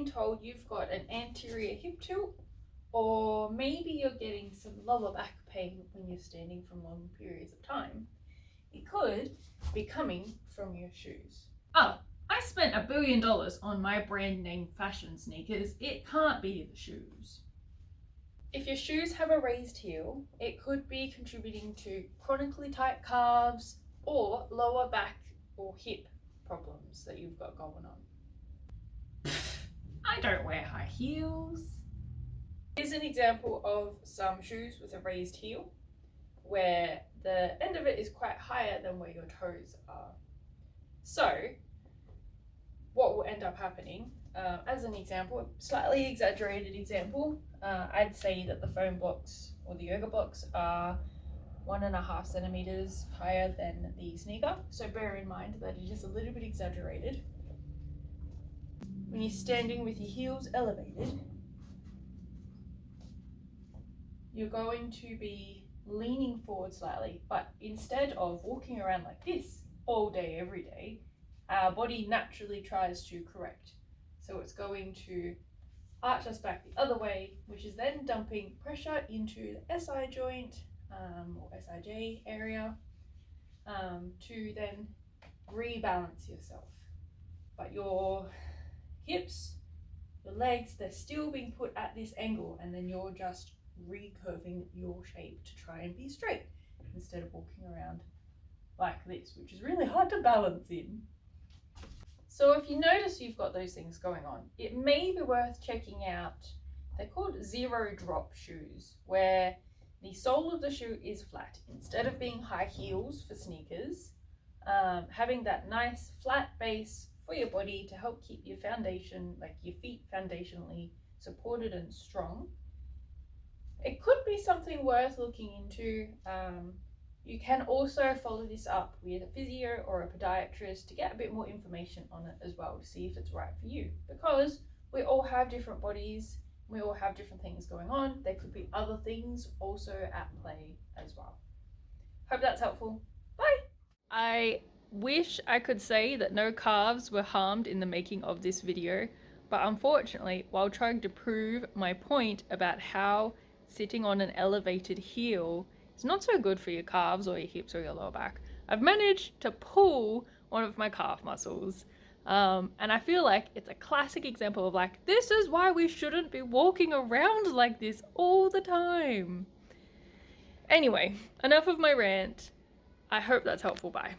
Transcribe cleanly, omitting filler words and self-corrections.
been told you've got an anterior hip tilt, or maybe you're getting some lower back pain when you're standing for long periods of time, it could be coming from your shoes. Oh, I spent $1 billion on my brand name fashion sneakers. It can't be the shoes. If your shoes have a raised heel, it could be contributing to chronically tight calves or lower back or hip problems that you've got going on. I don't wear high heels. Here's an example of some shoes with a raised heel where the end of it is quite higher than where your toes are. So what will end up happening, as an example, a slightly exaggerated example, I'd say that the foam blocks or the yoga blocks are 1.5 centimeters higher than the sneaker. So bear in mind that it is a little bit exaggerated. When you're standing with your heels elevated, you're going to be leaning forward slightly, but instead of walking around like this all day, every day, our body naturally tries to correct. So it's going to arch us back the other way, which is then dumping pressure into the SI joint or SIJ area to then rebalance yourself. But your hips, your legs, they're still being put at this angle, and then you're just recurving your shape to try and be straight instead of walking around like this, which is really hard to balance in. So if you notice you've got those things going on, it may be worth checking out, they're called zero drop shoes, where the sole of the shoe is flat. Instead of being high heels for sneakers, having that nice flat base for your body to help keep your foundation, like your feet foundationally supported and strong. It could be something worth looking into. You can also follow this up with a physio or a podiatrist to get a bit more information on it as well, to see if it's right for you, because we all have different bodies, we all have different things going on. There could be other things also at play as well. Hope that's helpful. Bye. I wish I could say that no calves were harmed in the making of this video, but unfortunately, while trying to prove my point about how sitting on an elevated heel is not so good for your calves or your hips or your lower back, I've managed to pull one of my calf muscles. And I feel like it's a classic example of like, this is why we shouldn't be walking around like this all the time. Anyway, enough of my rant. I hope that's helpful. Bye.